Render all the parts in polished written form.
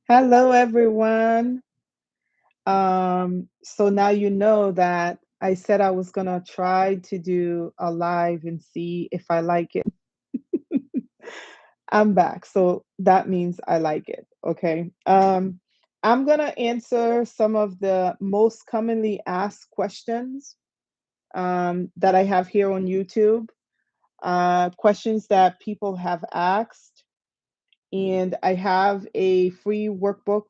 Hello, everyone. So now you know that I said I was gonna try to do a live and see if I like it. I'm back, so that means I like it. Okay. I'm gonna answer some of the most commonly asked questions that I have here on YouTube. Questions that people have asked, and I have a free workbook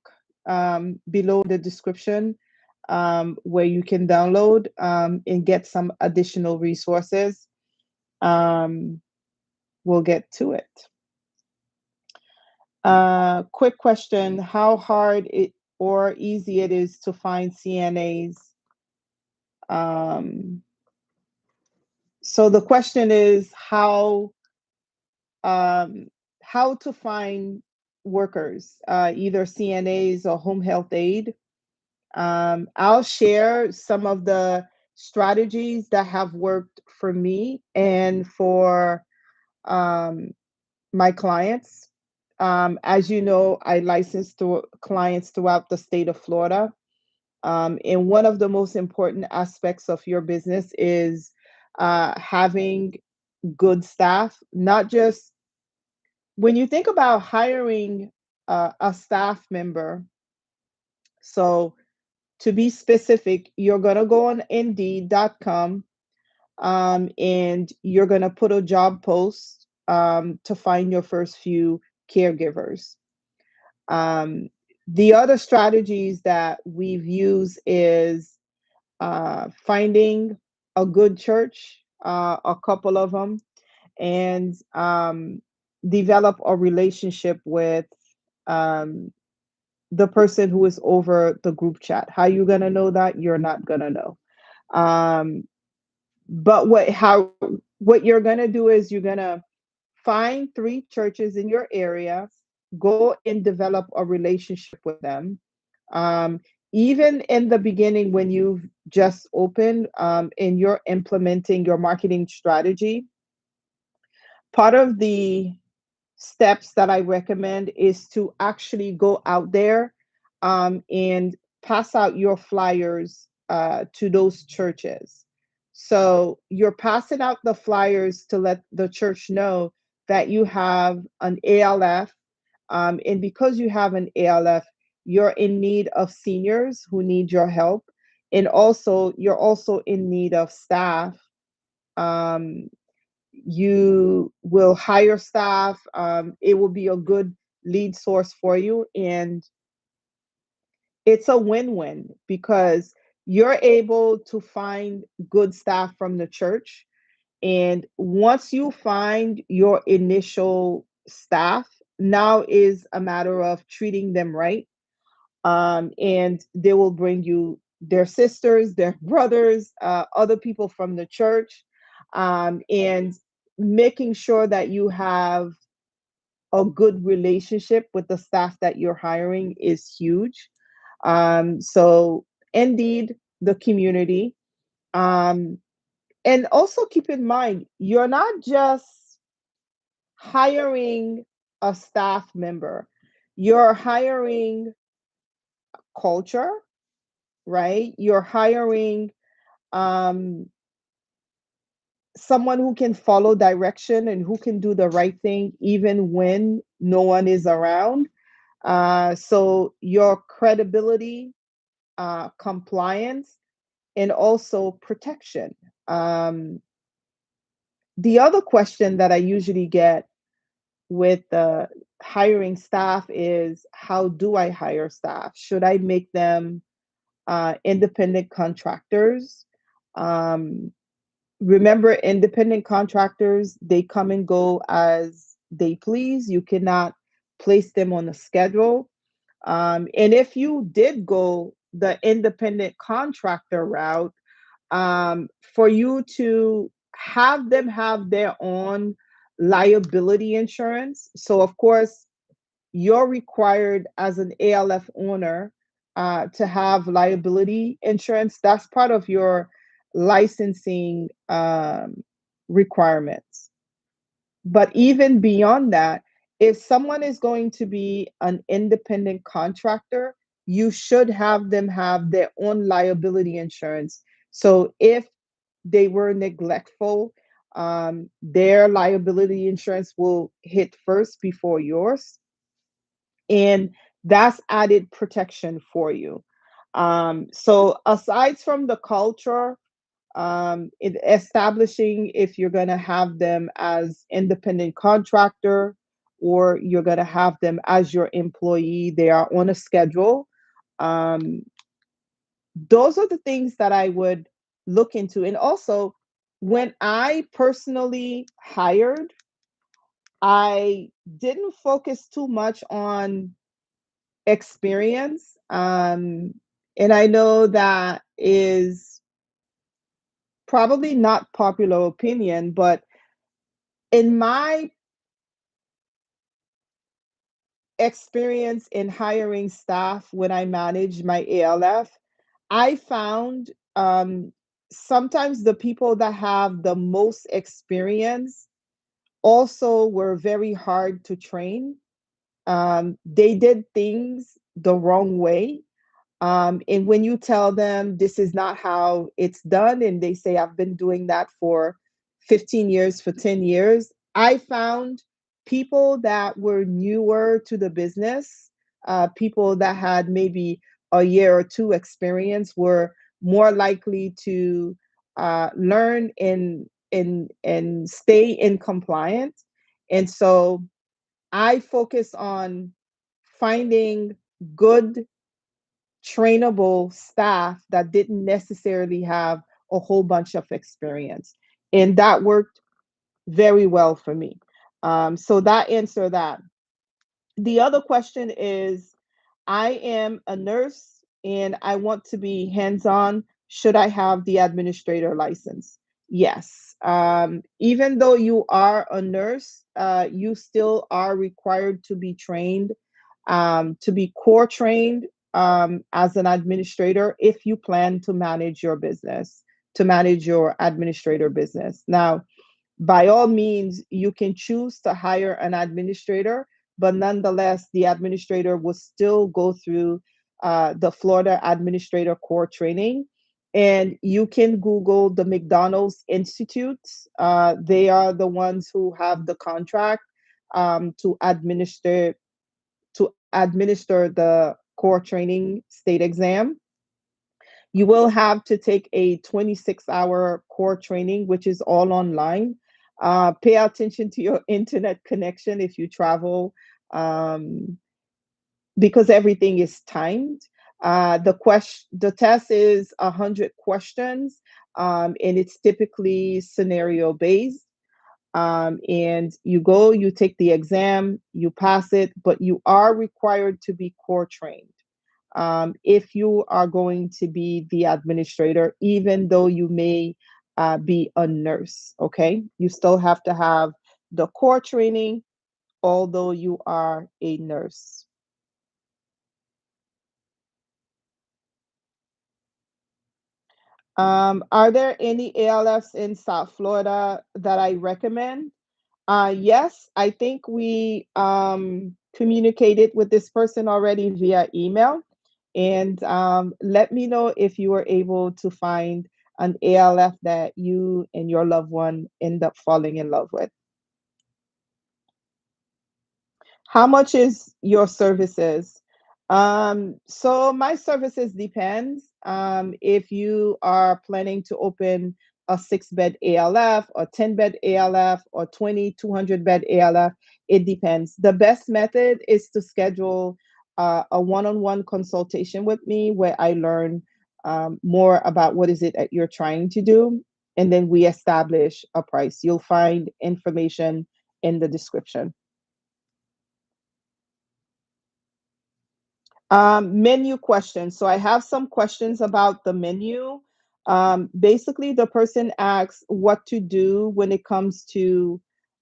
below the description where you can download and get some additional resources. Um, we'll get to it. Quick question: how hard it or easy it is to find CNAs? Um, so the question is um, how to find workers, either CNAs or home health aid. I'll share some of the strategies that have worked for me and for um, my clients. As you know, I license clients throughout the state of Florida. And one of the most important aspects of your business is having good staff, not just when you think about hiring a staff member. So, to be specific, you're going to go on indeed.com and you're going to put a job post to find your first few caregivers. Um, the other strategies that we've used is finding a good church, a couple of them, and develop a relationship with um, the person who is over the group chat. How you gonna know that? You're not gonna know. Um, but what you're gonna do is you're gonna find three churches in your area, go and develop a relationship with them. Um, Even in the beginning, when you've just opened and you're implementing your marketing strategy, part of the steps that I recommend is to actually go out there and pass out your flyers to those churches. So you're passing out the flyers to let the church know that you have an ALF. And because you have an ALF, you're in need of seniors who need your help. And also, you're also in need of staff. Um, you will hire staff. It will be a good lead source for you. And it's a win win because you're able to find good staff from the church. And once you find your initial staff, now is a matter of treating them right. And they will bring you their sisters, their brothers, other people from the church, and making sure that you have a good relationship with the staff that you're hiring is huge. So, indeed, the community. Um, and also keep in mind, you're not just hiring a staff member, you're hiring culture, right? You're hiring um, someone who can follow direction and who can do the right thing even when no one is around. So your credibility, compliance, and also protection. Um, the other question that I usually get with hiring staff is, how do I hire staff? Should I make them independent contractors? Um, Remember, independent contractors, they come and go as they please. You cannot place them on a schedule. And if you did go the independent contractor route, for you to have them have their own liability insurance. So, of course, you're required as an ALF owner to have liability insurance. That's part of your licensing requirements. But even beyond that, If someone is going to be an independent contractor, you should have them have their own liability insurance. So if they were neglectful, their liability insurance will hit first before yours. And that's added protection for you. So aside from the culture, establishing if you're going to have them as independent contractor or you're going to have them as your employee, they are on a schedule. Um, those are the things that I would look into. And also, when I personally hired, I didn't focus too much on experience. And I know that is probably not popular opinion, but in my experience in hiring staff when I managed my ALF, I found sometimes the people that have the most experience also were very hard to train. They did things the wrong way. And when you tell them this is not how it's done, and they say, I've been doing that for 15 years, for 10 years, I found people that were newer to the business, people that had maybe a year or two experience, were more likely to learn and stay in compliance. And so I focus on finding good trainable staff that didn't necessarily have a whole bunch of experience. And that worked very well for me. So that answer that. The other question is, I am a nurse and I want to be hands on. Should I have the administrator license? Yes. Even though you are a nurse, you still are required to be trained, to be core trained as an administrator if you plan to manage your business, to manage your administrator business. Now, by all means, you can choose to hire an administrator, but nonetheless, the administrator will still go through the Florida Administrator Core Training. And you can Google the McDonald's Institutes. They are the ones who have the contract to administer the core training state exam. You will have to take a 26-hour core training, which is all online. Pay attention to your internet connection if you travel, um, because everything is timed. The test is 100 questions, and it's typically scenario based. And you go, you take the exam, you pass it, but you are required to be core trained if you are going to be the administrator, even though you may be a nurse. Okay, you still have to have the core training, although you are a nurse. Are there any ALFs in South Florida that I recommend? Yes, I think we communicated with this person already via email. And let me know if you were able to find an ALF that you and your loved one end up falling in love with. How much is your services? So my services depends. If you are planning to open a 6-bed ALF or 10-bed ALF or 200-bed ALF, it depends. The best method is to schedule a one-on-one consultation with me where I learn more about what is it that you're trying to do, and then we establish a price. You'll find information in the description. Menu questions. So I have some questions about the menu. Basically, the person asks what to do when it comes to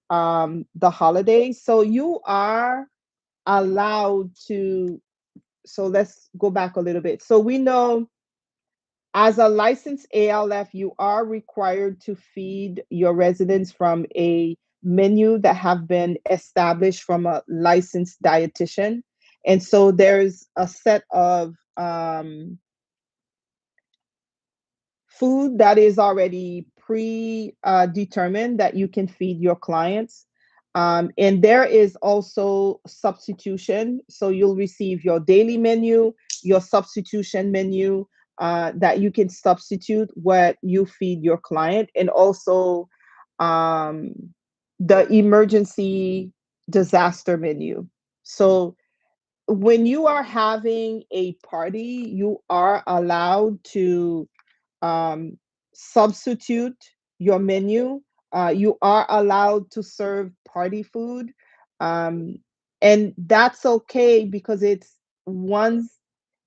the holidays. So you are allowed to. So let's go back a little bit. So we know as a licensed ALF, you are required to feed your residents from a menu that have been established from a licensed dietitian. And so there's a set of food that is already determined that you can feed your clients. And there is also substitution. So you'll receive your daily menu, your substitution menu, that you can substitute what you feed your client, and also um, the emergency disaster menu. So when you are having a party, you are allowed to um, substitute your menu. You are allowed to serve party food. Um, and that's okay because it's once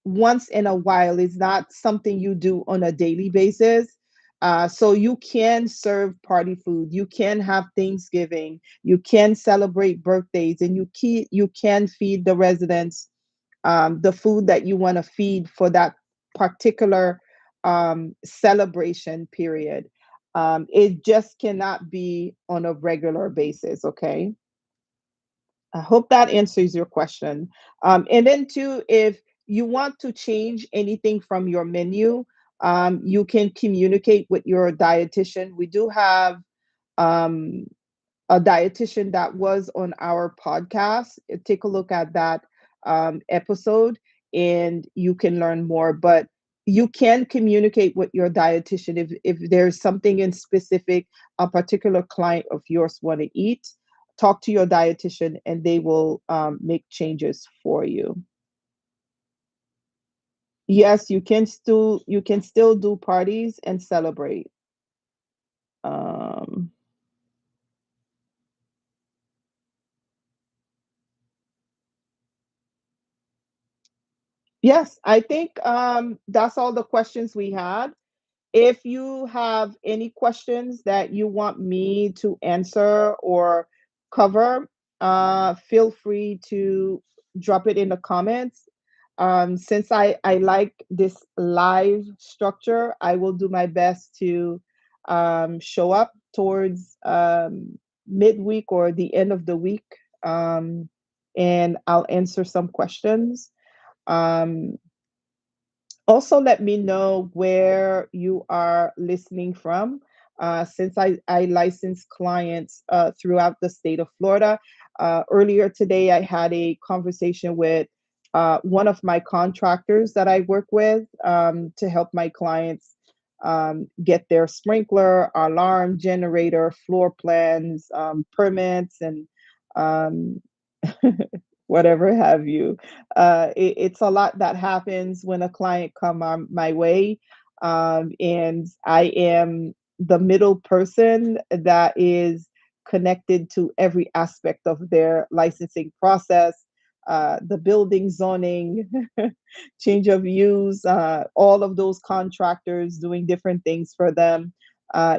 once in a while. It's not something you do on a daily basis. So you can serve party food. You can have Thanksgiving. You can celebrate birthdays, and you can feed the residents the food that you want to feed for that particular celebration period. It just cannot be on a regular basis, okay? I hope that answers your question. And then, too, if you want to change anything from your menu, you can communicate with your dietitian. We do have um, a dietitian that was on our podcast. Take a look at that episode and you can learn more. But you can communicate with your dietitian if there's something in specific a particular client of yours want to eat. Talk to your dietitian and they will make changes for you. Yes, you can still do parties and celebrate. Um, yes, I think that's all the questions we had. If you have any questions that you want me to answer or cover, feel free to drop it in the comments. Since I like this live structure, I will do my best to show up towards midweek or the end of the week, um, and I'll answer some questions. Um, Also, let me know where you are listening from. Since I license clients throughout the state of Florida. Earlier today, I had a conversation with one of my contractors that I work with to help my clients get their sprinkler, alarm, generator, floor plans, permits, and um, whatever have you. It's a lot that happens when a client come my way, and I am the middle person that is connected to every aspect of their licensing process, the building zoning, change of use, all of those contractors doing different things for them.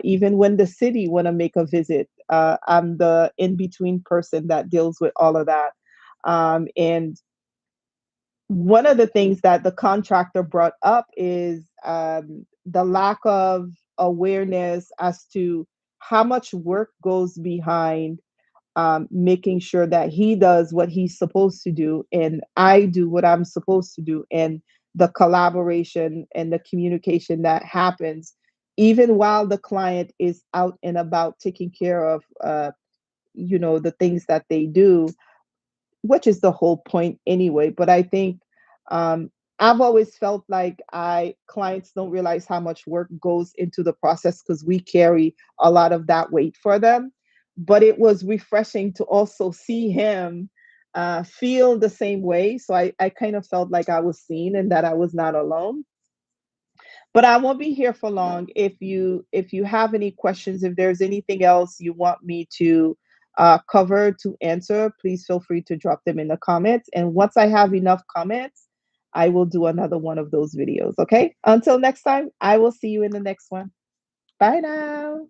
Even when the city want to make a visit, I'm the in between person that deals with all of that. And one of the things that the contractor brought up is the lack of awareness as to how much work goes behind making sure that he does what he's supposed to do and I do what I'm supposed to do, and the collaboration and the communication that happens even while the client is out and about taking care of the things that they do, which is the whole point anyway. But I think um, I've always felt like I clients don't realize how much work goes into the process because we carry a lot of that weight for them. But it was refreshing to also see him feel the same way. So I kind of felt like I was seen and that I was not alone. But I won't be here for long. If you have any questions, if there's anything else you want me to cover to answer, please feel free to drop them in the comments. And once I have enough comments, I will do another one of those videos. Okay. Until next time, I will see you in the next one. Bye now.